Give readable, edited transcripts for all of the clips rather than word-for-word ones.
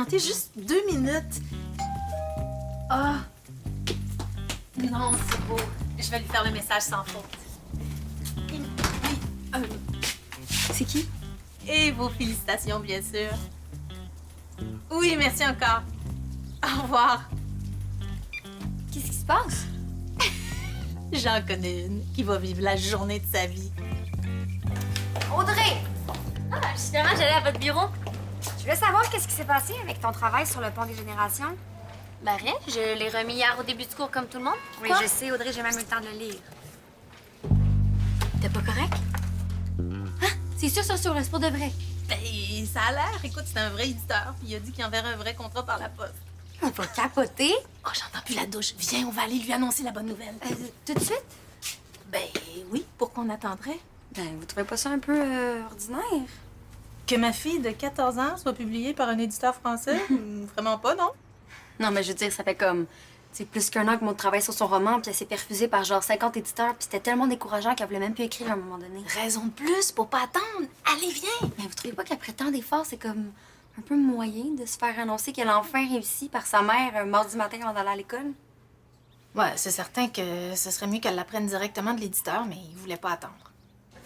patienter juste 2 minutes? Ah! Non, c'est beau. Je vais lui faire le message sans faute. Oui, C'est qui? et vos félicitations, bien sûr. Oui, merci encore. Au revoir. Qu'est-ce qui se passe? J'en connais une qui va vivre la journée de sa vie. Audrey! Ah, finalement, j'allais à votre bureau. Je voulais savoir qu'est-ce qui s'est passé avec ton travail sur le pont des générations. Ben rien, je l'ai remis hier au début du cours comme tout le monde. Oui, Pourquoi? je sais, Audrey, j'ai même eu le temps de le lire. T'es pas correct? Hein? C'est sûr, c'est pour de vrai. Ben, ça a l'air. Écoute, c'est un vrai éditeur. Il a dit qu'il enverrait un vrai contrat par la poste. On va capoter. Oh, j'entends plus la douche. Viens, on va aller lui annoncer la bonne nouvelle. Tout de suite? Ben oui, pourquoi on attendrait? Ben, vous trouvez pas ça un peu ordinaire? Que ma fille de 14 ans soit publiée par un éditeur français? Vraiment pas, non? Non, mais je veux dire, ça fait comme... C'est plus qu'un an que mon travail sur son roman, puis elle s'est perfusée par genre 50 éditeurs, puis c'était tellement décourageant qu'elle voulait même plus écrire à un moment donné. Raison de plus pour pas attendre. Allez, viens! Mais vous trouvez pas qu'après tant d'efforts, c'est comme un peu moyen de se faire annoncer qu'elle a enfin réussi par sa mère un mardi matin avant d'aller à l'école? Ouais, c'est certain que ce serait mieux qu'elle l'apprenne directement de l'éditeur, mais il voulait pas attendre.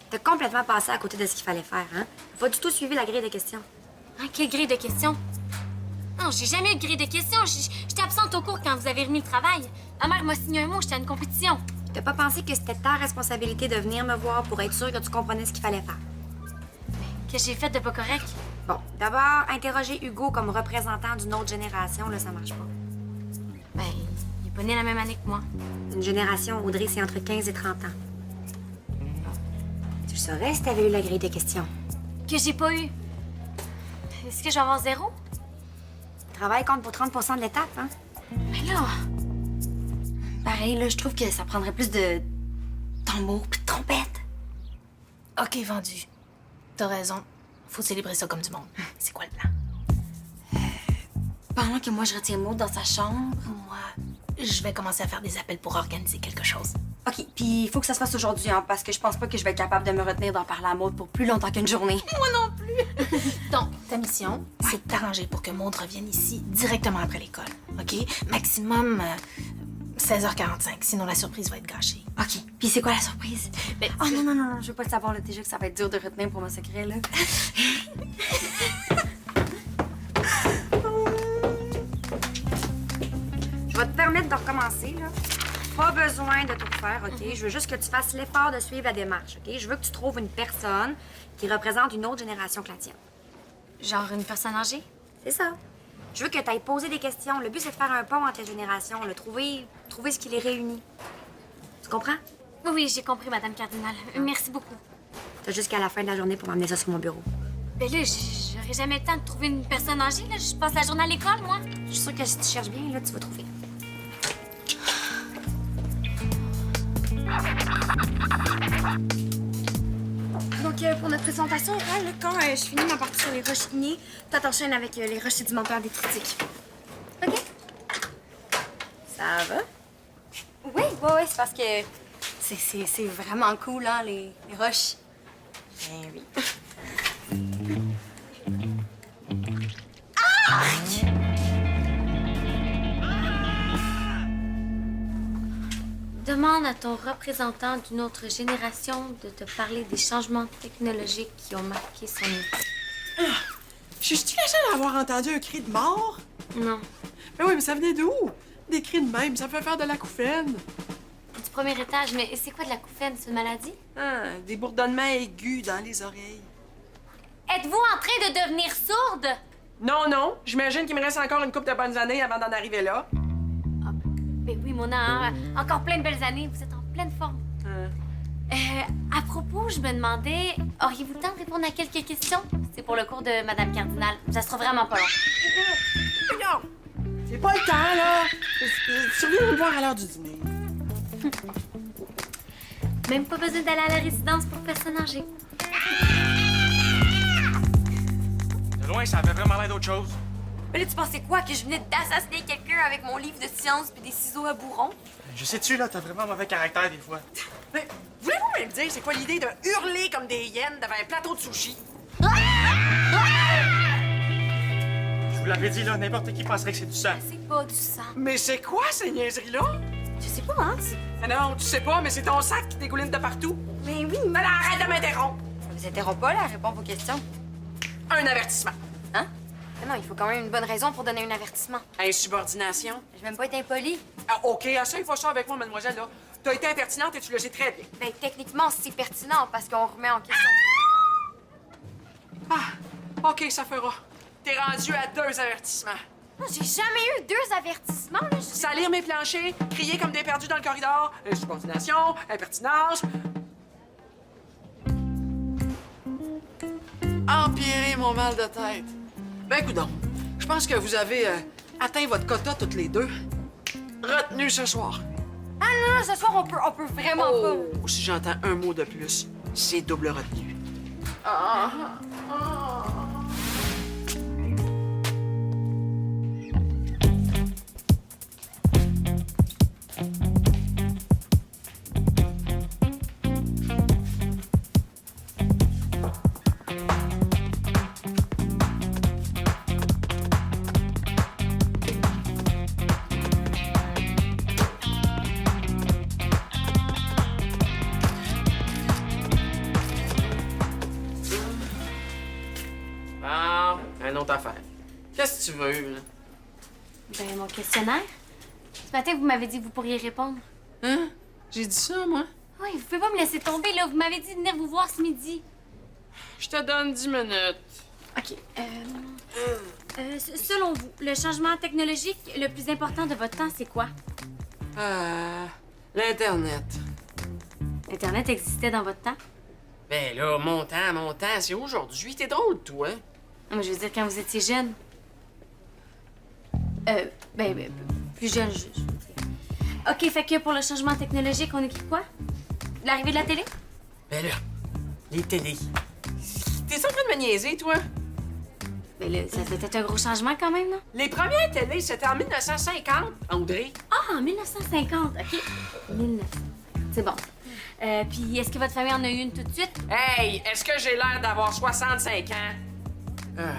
T'as complètement passé à côté de ce qu'il fallait faire, hein? T'as pas du tout suivi la grille de questions. Hein, quelle grille de questions? Non, j'ai jamais eu de grille de questions. J'étais absente au cours quand vous avez remis le travail. Ma mère m'a signé un mot, j'étais à une compétition. T'as pas pensé que c'était ta responsabilité de venir me voir pour être sûr que tu comprenais ce qu'il fallait faire? Que j'ai fait de pas correct? Bon, d'abord, interroger Hugo comme représentant d'une autre génération, là, ça marche pas. Ben, il est pas né la même année que moi. Une génération, Audrey, c'est entre 15 et 30 ans. Tu le saurais si t'avais eu la grille de questions. Que j'ai pas eu. Est-ce que je vais avoir 0? Le travail compte pour 30 de l'étape, hein? Mais là... Pareil, là, je trouve que ça prendrait plus de tambour puis de trompette. OK, vendu. T'as raison. Faut célébrer ça comme du monde. C'est quoi le plan? Pendant que moi, je retiens Maud dans sa chambre. Moi, je vais commencer à faire des appels pour organiser quelque chose. OK, puis il faut que ça se fasse aujourd'hui, hein, parce que je pense pas que je vais être capable de me retenir d'en parler à Maud pour plus longtemps qu'une journée. Moi non plus! Donc, ta mission, c'est de t'arranger pour que Maud revienne ici directement après l'école. OK? Maximum 16h45, sinon la surprise va être gâchée. OK, puis c'est quoi la surprise? Ben, Oh non, non, non, non, je veux pas le savoir, là. Déjà que ça va être dur de retenir pour mon secret, là. Je vais te permettre de recommencer, là. Pas besoin de tout faire, OK? Je veux juste que tu fasses l'effort de suivre la démarche, OK? Je veux que tu trouves une personne qui représente une autre génération que la tienne. Genre une personne âgée? C'est ça. Je veux que tu ailles poser des questions. Le but, c'est de faire un pont entre les générations, le trouver ce qui les réunit. Tu comprends? Oui, oui, j'ai compris, Madame Cardinal. Merci beaucoup. T'as jusqu'à la fin de la journée pour m'amener ça sur mon bureau. Ben là, j'aurais jamais le temps de trouver une personne âgée, là. Je passe la journée à l'école, moi. Je suis sûre que si tu cherches bien, là, tu vas trouver. Donc, pour notre présentation orale, là, quand je finis ma partie sur les roches ignées, toi, t'enchaînes avec les roches sédimentaires détritiques. OK? Ça va? Oui, c'est parce que c'est vraiment cool, hein, les roches. Ben oui. Demande à ton représentant d'une autre génération de te parler des changements technologiques qui ont marqué son vie. Je suis la seule à avoir entendu un cri de mort? Non. Mais oui, mais ça venait d'où? Des cris de même, ça me fait faire de l'acouphène. Du premier étage, mais c'est quoi de la couffaine? C'est une maladie? Ah, des bourdonnements aigus dans les oreilles. Êtes-vous en train de devenir sourde? Non, non, j'imagine qu'il me reste encore une couple de bonnes années avant d'en arriver là. Ben oui, Mona, hein? Encore plein de belles années. Vous êtes en pleine forme. À propos, je me demandais, auriez-vous le temps de répondre à quelques questions? C'est pour le cours de Madame Cardinal. Ça sera vraiment pas long. Non! C'est pas le temps, là! Tu reviens me voir à l'heure du dîner. Même pas besoin d'aller à la résidence pour personnes âgées. De loin, ça avait vraiment l'air d'autre chose. Mais là, tu pensais quoi? Que je venais d'assassiner quelqu'un avec mon livre de science puis des ciseaux à bourron? Je sais-tu, là, t'as vraiment mauvais caractère des fois. Mais voulez-vous me dire c'est quoi l'idée de hurler comme des hyènes devant un plateau de sushi? Je vous l'avez dit, là, n'importe qui penserait que c'est du sang. C'est pas du sang. Mais c'est quoi ces niaiseries-là? Je sais pas, hein? Ah non, tu sais pas, mais c'est ton sac qui dégouline de partout. Mais oui, Mais là, arrête de m'interrompre! ça vous interrompt pas, là, à répondre à vos questions. Un avertissement. Hein? Mais non, il faut quand même une bonne raison pour donner un avertissement. Insubordination. Je vais même pas être impoli. Ah, OK, asseyez-vous ça avec moi, mademoiselle, là. T'as été impertinente et tu le sais très bien. Ben, techniquement, c'est pertinent parce qu'on remet en question. Ah, OK, ça fera. T'es rendu à 2 avertissements. Non, j'ai jamais eu 2 avertissements, là. Salir mes planchers, crier comme des perdus dans le corridor, insubordination, impertinence. Empirer mon mal de tête. Ben, coudonc, je pense que vous avez atteint votre quota toutes les deux. Retenu ce soir. Ah non, non, ce soir, on peut vraiment pas. Oh, si j'entends un mot de plus, c'est double retenu. Ah, une autre affaire. Qu'est-ce que tu veux, là? Ben, mon questionnaire. Ce matin, vous m'avez dit que vous pourriez répondre. Hein? J'ai dit ça, moi? Oui, vous pouvez pas me laisser tomber, là. Vous m'avez dit de venir vous voir ce midi. Je te donne 10 minutes. OK. Selon vous, le changement technologique le plus important de votre temps, c'est quoi? L'Internet. Internet existait dans votre temps? Ben là, mon temps, c'est aujourd'hui. T'es drôle, toi. Non, mais je veux dire, quand vous étiez jeune. Plus jeune, je veux dire. OK, fait que pour le changement technologique, on écrit quoi? L'arrivée de la télé? Ben là, les télés. T'es en train de me niaiser, toi? Ben là, ça fait peut-être un gros changement quand même, non? Les premières télés, c'était en 1950, André. Ah, en 1950, OK. 1900. C'est bon. Puis est-ce que votre famille en a eu une tout de suite? Hey, est-ce que j'ai l'air d'avoir 65 ans? Ah,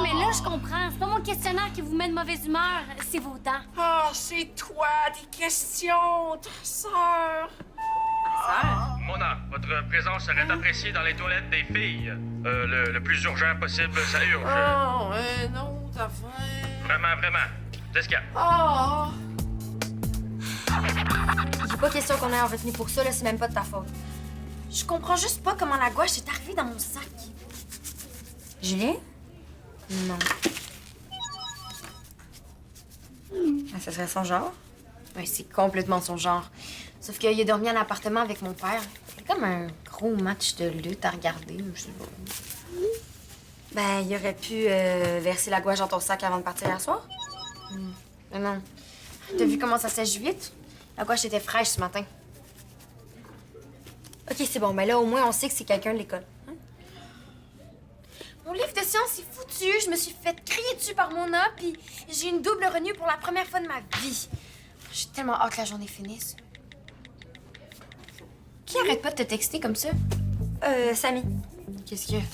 mais là, je comprends. C'est pas mon questionnaire qui vous met de mauvaise humeur, c'est vos dents. Ah, c'est toi, des questions, ta sœur. Mona, votre présence serait appréciée dans les toilettes des filles. Le plus urgent possible, ça urge. Oh, non, ta affaire. Vraiment. Jessica. Ah! Il est pas question qu'on ait en retenue pour ça, là, c'est même pas de ta faute. Je comprends juste pas comment la gouache est arrivée dans mon sac. Julien? Non. Ah, ça serait son genre? Oui, c'est complètement son genre. Sauf qu'il a dormi en appartement avec mon père. C'est comme un gros match de lutte à regarder, je sais pas. Ben, il aurait pu verser la gouache dans ton sac avant de partir hier soir? Mais non. T'as vu comment ça sèche vite? La gouache était fraîche ce matin. OK, c'est bon. Mais là, au moins, on sait que c'est quelqu'un de l'école. Hein? Mon livre de sciences est foutu. Je me suis fait crier dessus par Mona, puis j'ai une double retenue pour la première fois de ma vie. J'ai tellement hâte que la journée finisse. Qui arrête pas de te texter comme ça? Samy. Qu'est-ce qu'il y a?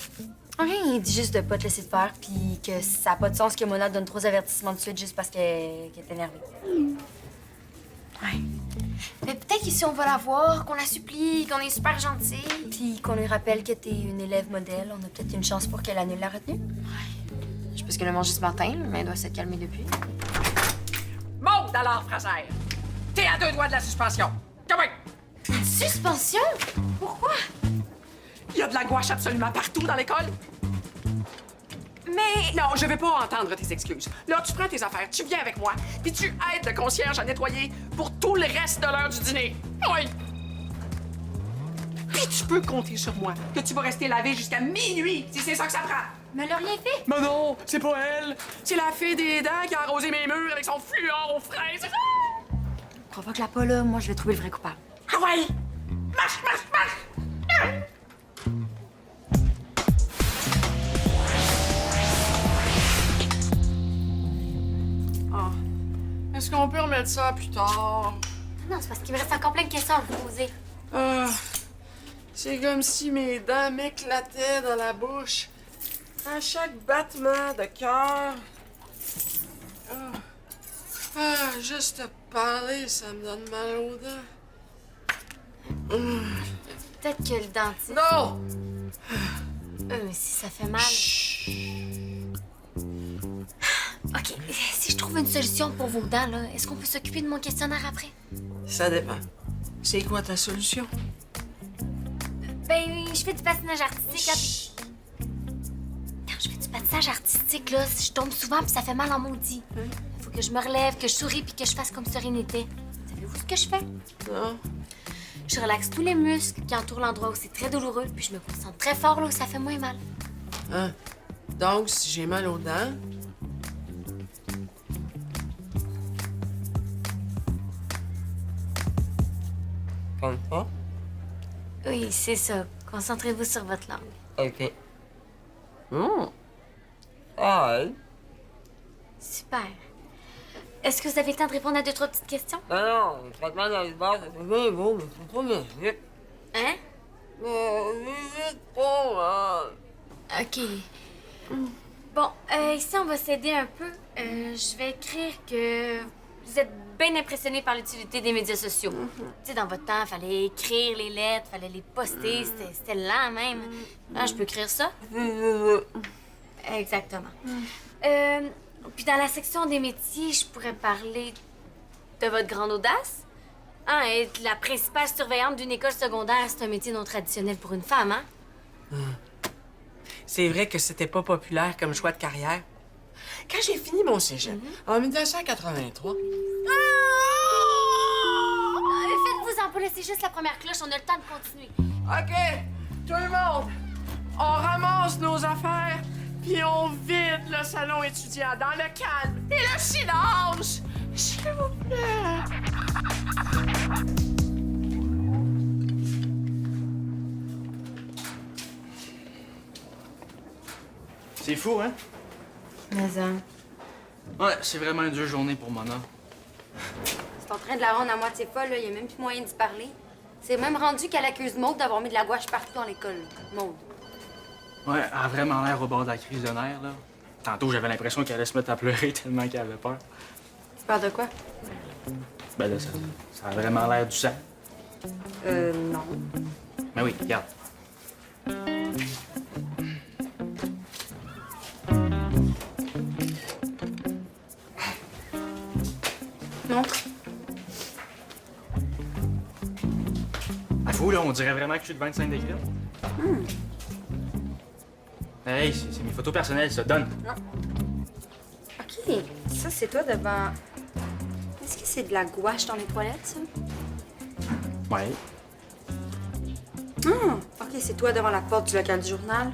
Rien, il dit juste de pas te laisser te faire, puis que ça a pas de sens que Mona donne 3 avertissements de suite juste parce qu'elle est énervée. Ouais. Mais peut-être qu'ici, on va la voir, qu'on la supplie, qu'on est super gentil, puis qu'on lui rappelle que t'es une élève modèle. On a peut-être une chance pour qu'elle annule la retenue. Ouais. Je sais pas ce qu'elle a mangé ce matin, mais elle doit s'être calmée depuis. Monte alors, Fraser. T'es à 2 doigts de la suspension. Come on! Une suspension? Pourquoi? Il y a de la gouache absolument partout dans l'école. Mais... Non, je vais pas entendre tes excuses. Là, tu prends tes affaires, tu viens avec moi, puis tu aides le concierge à nettoyer pour tout le reste de l'heure du dîner. Oui. Puis tu peux compter sur moi, que tu vas rester lavé jusqu'à minuit, si c'est ça que ça prend. Mais elle a rien fait. Mais non, c'est pas elle. C'est la fille des dents qui a arrosé mes murs avec son fluor aux fraises. Provoque-la pas, là. Moi, je vais trouver le vrai coupable. Ah ouais! Marche! Ah. Est-ce qu'on peut remettre ça plus tard? Non, c'est parce qu'il me reste encore plein de questions à vous poser. C'est comme si mes dents m'éclataient dans la bouche. À chaque battement de cœur. Ah, juste te parler, ça me donne mal aux dents. Peut-être que le dentiste... Non! mais si ça fait mal... OK, si je trouve une solution pour vos dents, là, est-ce qu'on peut s'occuper de mon questionnaire après? Ça dépend. C'est quoi ta solution? Ben, je fais du patinage artistique. Quand je fais du patinage artistique, là, je tombe souvent puis ça fait mal en maudit. Il faut que je me relève, que je souris puis que je fasse comme si rien n'était. Savez-vous ce que je fais? Non? Je relaxe tous les muscles qui entourent l'endroit où c'est très douloureux puis je me concentre très fort là où ça fait moins mal. Hein? Donc, si j'ai mal aux dents... Comme ça? Oui, c'est ça. Concentrez-vous sur votre langue. OK. Ah, Super. Est-ce que vous avez le temps de répondre à 2-3 petites questions? non, le traitement dans les bars, ça fait bien beau, mais c'est pas magique. Hein? Visite pas, OK. Bon, ici, on va s'aider un peu. Je vais écrire que vous êtes bien impressionné par l'utilité des médias sociaux. Tu sais, dans votre temps, fallait écrire les lettres, fallait les poster, c'était lent même. Ah, je peux écrire ça? Exactement. Puis dans la section des métiers, je pourrais parler de votre grande audace. Ah, être la principale surveillante d'une école secondaire, c'est un métier non traditionnel pour une femme, hein? C'est vrai que c'était pas populaire comme choix de carrière. Quand j'ai fini mon cégep, en 1983... Faites-vous-en pas, laissez juste la première cloche, on a le temps de continuer. OK, tout le monde, on ramasse nos affaires, puis on vide le salon étudiant dans le calme et le silence, s'il vous plaît. C'est fou, hein? Mais Ouais, c'est vraiment une dure journée pour Mona. c'est en train de la rendre à moitié folle, là. Il y a même plus moyen d'y parler. C'est même rendu qu'elle accuse Maude d'avoir mis de la gouache partout dans l'école. Maude. Ouais, elle a vraiment l'air au bord de la crise de nerfs, là. Tantôt, j'avais l'impression qu'elle allait se mettre à pleurer tellement qu'elle avait peur. Tu parles de quoi? Ben là, ça a vraiment l'air du sang. Non. Ben oui, regarde. Montre. À vous, là, on dirait vraiment que je suis de 25 degrés. Hey, c'est mes photos personnelles, ça donne. OK. Ça, c'est toi devant... Est-ce que c'est de la gouache dans les toilettes, ça? Ouais. OK, c'est toi devant la porte du local du journal.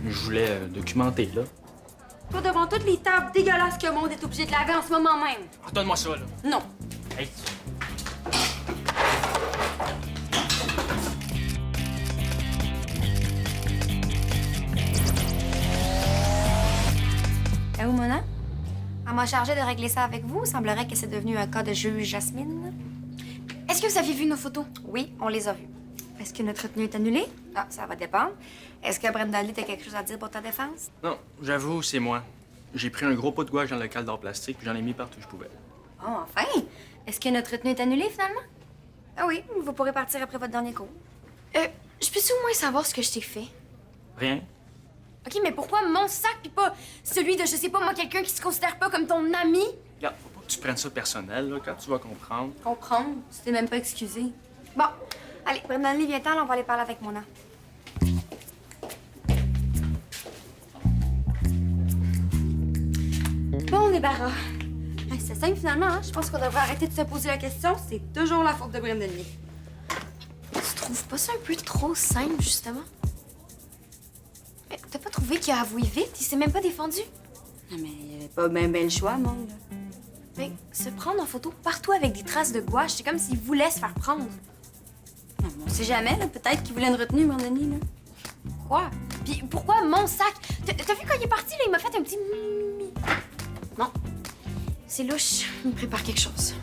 Je voulais documenter, là. Toi devant toutes les tables dégueulasses que Maude est obligée de laver en ce moment même. Ah, donne-moi ça, là. Non. Hey. Où, Mona? Elle m'a chargé de régler ça avec vous. Il semblerait que c'est devenu un cas de juge Jasmine. Est-ce que vous aviez vu nos photos? Oui, on les a vues. Est-ce que notre retenue est annulée? Ah, ça va dépendre. Est-ce que Brenda Lee, t'as quelque chose à dire pour ta défense? Non, j'avoue, c'est moi. J'ai pris un gros pot de gouache dans le local d'art plastique, puis j'en ai mis partout où je pouvais. Oh, enfin! Est-ce que notre retenue est annulée, finalement? Ah oui, vous pourrez partir après votre dernier cours. Je peux-tu au moins savoir ce que je t'ai fait? Rien. OK, mais pourquoi mon sac puis pas celui de, je sais pas moi, quelqu'un qui se considère pas comme ton ami? Regarde, faut pas que tu prennes ça personnel, là, quand tu vas comprendre. Comprendre? Tu t'es même pas excusé. Bon, allez, Brenda Lee, viens-t'en, là, on va aller parler avec Mona. Bon débarras. Hey, c'est simple, finalement, hein? Je pense qu'on devrait arrêter de se poser la question. C'est toujours la faute de Brenda Lee. Tu trouves pas ça un peu trop simple, justement? Mais t'as pas trouvé qu'il a avoué vite? Il s'est même pas défendu? Non, mais il y avait pas bien le choix, Monde. Mais se prendre en photo partout avec des traces de gouache, c'est comme s'il voulait se faire prendre. Non, mais on sait jamais, là. Peut-être qu'il voulait une retenue, Brenda Lee, là. Quoi? Puis pourquoi mon sac? T'as vu quand il est parti, là, il m'a fait un petit mimi. Non. C'est louche. Il me prépare quelque chose.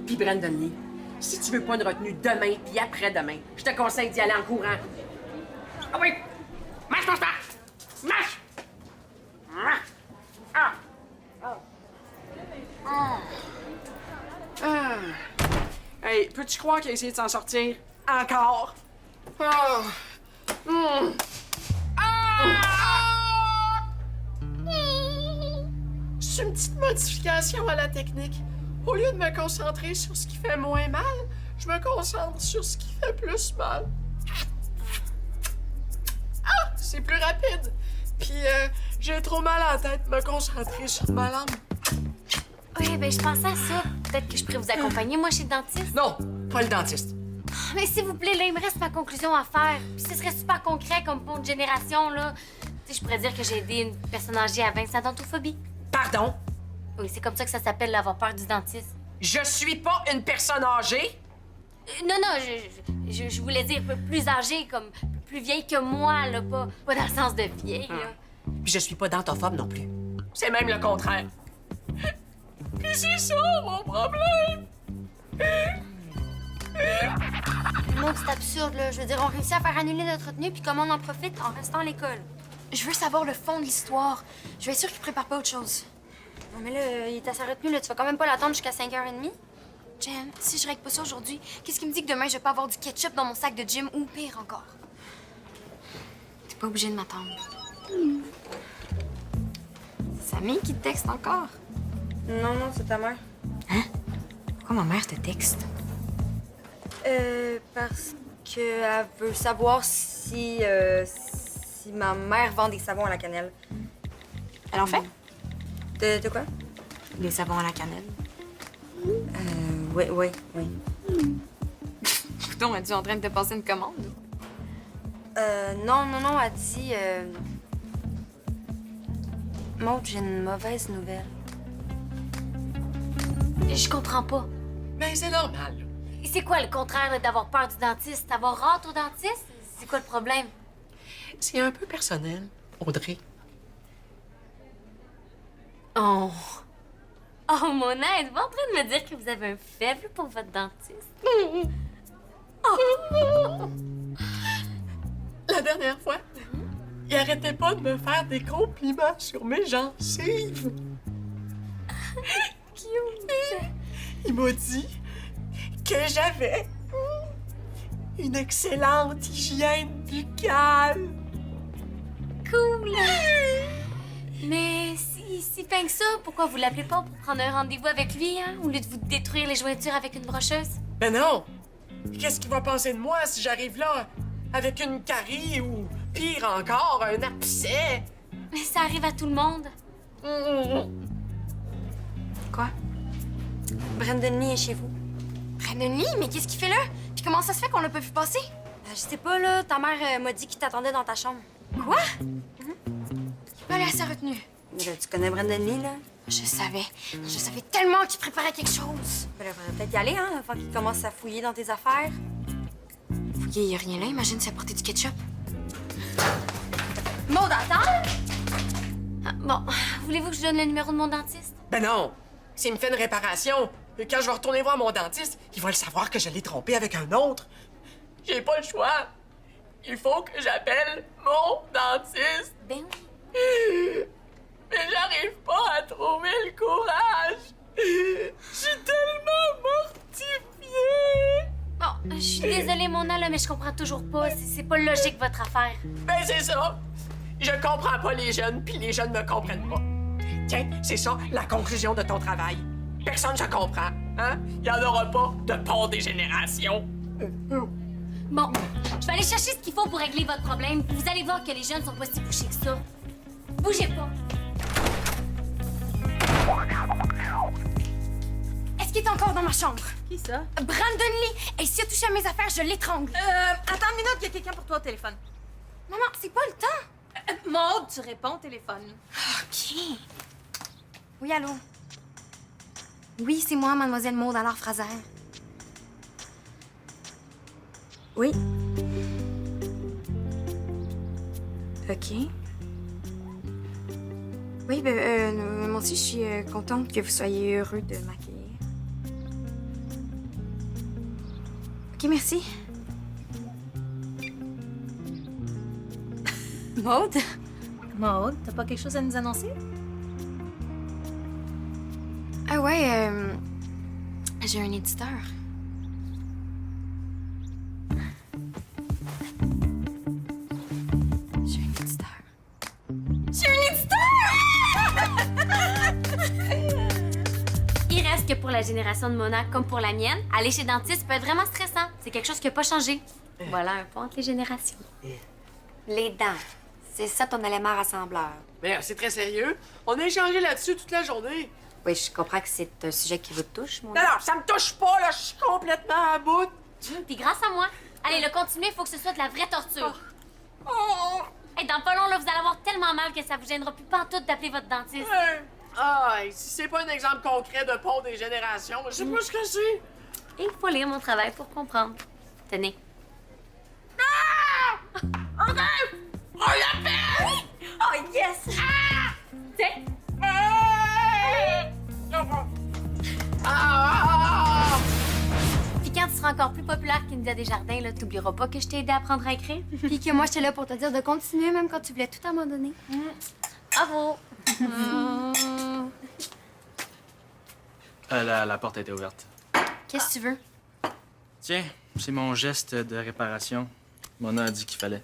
Puis Brandon Lee, Si tu veux pas une retenue demain puis après-demain, je te conseille d'y aller en courant. Ah oui! Marche, marche, marche! Marche! Ah! Ah. Hey, peux-tu croire qu'il a essayé de s'en sortir? Encore? Ah. Hmm. Ah! C'est une petite modification à la technique. Au lieu de me concentrer sur ce qui fait moins mal, je me concentre sur ce qui fait plus mal. Ah! C'est plus rapide. Puis j'ai trop mal à la tête de me concentrer sur ma langue. Oui, ben je pensais à ça. Peut-être que je pourrais vous accompagner, moi, chez le dentiste. Non, pas le dentiste. Mais s'il vous plaît, là, il me reste ma conclusion à faire. Puis ce serait super concret comme pour une génération, là. Tu sais, je pourrais dire que j'ai aidé une personne âgée à vaincre sa dentophobie. Pardon? Oui, c'est comme ça que ça s'appelle, l'avoir peur du dentiste. Je suis pas une personne âgée. Non, je voulais dire plus âgée, comme plus vieille que moi, là, pas dans le sens de vieille, là. Puis je suis pas dentophobe non plus. C'est même le contraire. Puis c'est ça mon problème. Non, c'est absurde, là. Je veux dire, on réussit à faire annuler notre retenue, puis comment on en profite en restant à l'école? Je veux savoir le fond de l'histoire. Je vais être sûre qu'il prépare pas autre chose. Non, mais là, il est à sa retenue, là. Tu vas quand même pas l'attendre jusqu'à 5h30? Jen, si je règle pas ça aujourd'hui, qu'est-ce qui me dit que demain, je vais pas avoir du ketchup dans mon sac de gym ou pire encore? T'es pas obligé de m'attendre. C'est Samy qui te texte encore? Non, c'est ta mère. Hein? Pourquoi ma mère te texte? Parce qu'elle veut savoir si ma mère vend des savons à la cannelle. Elle en fait? De quoi? Des savons à la cannelle. Oui. Putain, es-tu en train de te passer une commande? Non, elle dit... Maud, j'ai une mauvaise nouvelle. Je comprends pas. Mais c'est normal. Et c'est quoi le contraire là, d'avoir peur du dentiste? Avoir hâte au dentiste? C'est quoi le problème? C'est un peu personnel, Audrey. Oh! Oh, Mona, êtes-vous en train de me dire que vous avez un faible pour votre dentiste? La dernière fois, il arrêtait pas de me faire des compliments sur mes gencives. Il m'a dit que j'avais une excellente hygiène buccale. Cool! Mais si fin que ça, pourquoi vous l'appelez pas pour prendre un rendez-vous avec lui, hein? Au lieu de vous détruire les jointures avec une brocheuse? Ben non! Qu'est-ce qu'il va penser de moi si j'arrive là avec une carie ou, pire encore, un abcès? Mais ça arrive à tout le monde. Quoi? Brandon Lee est chez vous. Brandon Lee? Mais qu'est-ce qu'il fait là? Puis comment ça se fait qu'on l'a pas vu passer? Je sais pas, là. Ta mère m'a dit qu'il t'attendait dans ta chambre. Quoi? Il peut aller à sa retenue. Mais là, tu connais Brandon Lee, là? Je savais tellement qu'il préparait quelque chose. Ben là, faudrait peut-être y aller, hein, avant qu'il commence à fouiller dans tes affaires. Fouiller, y a rien là. Imagine s'il a porté du ketchup. Maud, attends! Ah, bon, voulez-vous que je donne le numéro de mon dentiste? Ben non! S'il me fait une réparation, quand je vais retourner voir mon dentiste, il va le savoir que je l'ai trompé avec un autre. J'ai pas le choix. Il faut que j'appelle mon dentiste. Ben oui. Mais j'arrive pas à trouver le courage. Je suis tellement mortifiée. Bon, je suis désolée, Mona, là, mais je comprends toujours pas. C'est pas logique, votre affaire. Ben c'est ça. Je comprends pas les jeunes, puis les jeunes me comprennent pas. Tiens, c'est ça, la conclusion de ton travail. Personne ne comprend, hein? Il y en aura pas de pont des générations. Bon, je vais aller chercher ce qu'il faut pour régler votre problème. Vous allez voir que les jeunes sont pas si bouchés que ça. Bougez pas. Est-ce qu'il est encore dans ma chambre? Qui ça? Brandon Lee! Et s'il a touché à mes affaires, je l'étrangle. Attends une minute, il y a quelqu'un pour toi au téléphone. Maman, c'est pas le temps. Maude, tu réponds au téléphone. OK. Oui, allô? Oui, c'est moi, mademoiselle Maude, alors Fraser. Oui. OK. Oui, moi aussi, je suis contente que vous soyez heureux de m'accueillir. OK, merci. Maude? Maude, t'as pas quelque chose à nous annoncer? Ah ouais, j'ai un éditeur. J'ai un éditeur. J'ai un éditeur! Il reste que pour la génération de Mona, comme pour la mienne, aller chez le dentiste peut être vraiment stressant. C'est quelque chose qui n'a pas changé. Voilà un pont entre les générations. Les dents. C'est ça ton élément rassembleur. Mais c'est très sérieux. On a échangé là-dessus toute la journée. Oui, je comprends que c'est un sujet qui vous touche, mon Non, non, ça me touche pas, là. Je suis complètement à bout. Puis grâce à moi. Allez, le continuer, il faut que ce soit de la vraie torture. Oh! Hey, dans pas long, là, vous allez avoir tellement mal que ça vous gênera plus pantoute d'appeler votre dentiste. Ah, si c'est pas un exemple concret de pont des générations, je sais pas ce que c'est. Et il faut lire mon travail pour comprendre. Tenez. OK! On l'appelle! Oh, yes! Tiens. Puis quand tu seras encore plus populaire qu'India Desjardins, là, t'oublieras pas que je t'ai aidé à apprendre à écrire. Puis que moi, j'étais là pour te dire de continuer, même quand tu voulais tout abandonner. Bravo! La porte était ouverte. Qu'est-ce que tu veux? Tiens, c'est mon geste de réparation. Mona a dit qu'il fallait.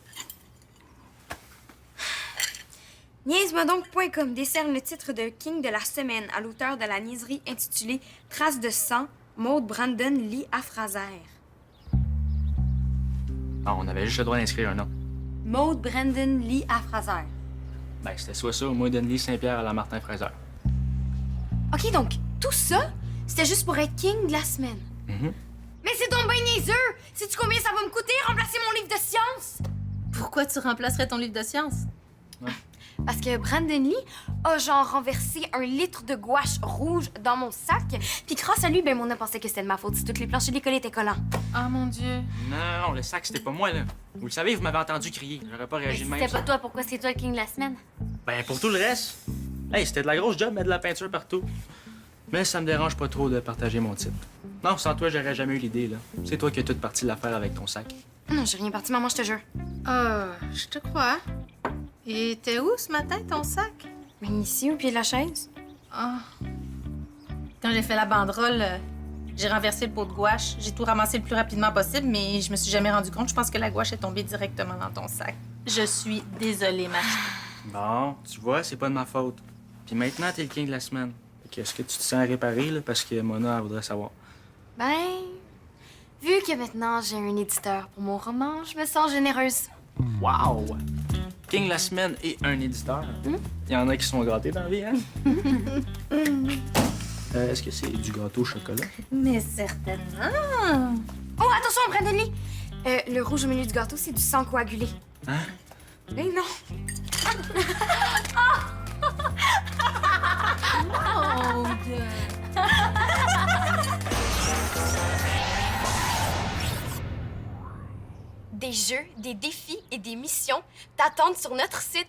Niaise-moi-donc.com décerne le titre de King de la semaine à l'auteur de la niaiserie intitulée Traces de sang, Maude Brandon Lee à Fraser. Ah, on avait juste le droit d'inscrire un nom. Maude Brandon Lee à Fraser. Ben, c'était soit ça ou moi, Denny Saint-Pierre à la Martin-Fraser. OK, donc tout ça, c'était juste pour être King de la semaine. Mais c'est donc bien niaiseux! Sais-tu combien ça va me coûter remplacer mon livre de sciences? Pourquoi tu remplacerais ton livre de sciences? Parce que Brandon Lee a genre renversé 1 litre de gouache rouge dans mon sac. Puis grâce à lui, ben on a pensé que c'était de ma faute si toutes les planches de l'école étaient collants. Oh mon Dieu. Non, le sac, c'était pas moi, là. Vous le savez, vous m'avez entendu crier. J'aurais pas Mais réagi si de même. c'était pas toi, pourquoi c'est toi le king de la semaine? Ben, pour tout le reste. Hey, c'était de la grosse job, mettre de la peinture partout. Mais ça me dérange pas trop de partager mon titre. Non, sans toi, j'aurais jamais eu l'idée, là. C'est toi qui as toute partie de l'affaire avec ton sac. Non, j'ai rien parti, maman, je te jure. Je te crois. Et t'es où ce matin, ton sac? Mais ici, au pied de la chaise. Ah. Quand j'ai fait la banderole, j'ai renversé le pot de gouache. J'ai tout ramassé le plus rapidement possible, mais je me suis jamais rendu compte. Je pense que la gouache est tombée directement dans ton sac. Je suis désolée, ma chérie. Bon, tu vois, c'est pas de ma faute. Puis maintenant, t'es le king de la semaine. Fait que est-ce que tu te sens réparé, là, parce que Mona, elle voudrait savoir? Ben, vu que maintenant j'ai un éditeur pour mon roman, je me sens généreuse. Wow! King de la semaine et un éditeur. Il y en a qui sont gâtés dans la vie, hein? Est-ce que c'est du gâteau au chocolat? Mais certainement. Oh, attention, Brandon Lee! Le rouge au milieu du gâteau, c'est du sang coagulé. Hein? Mais non! Des jeux, des défis et des missions t'attendent sur notre site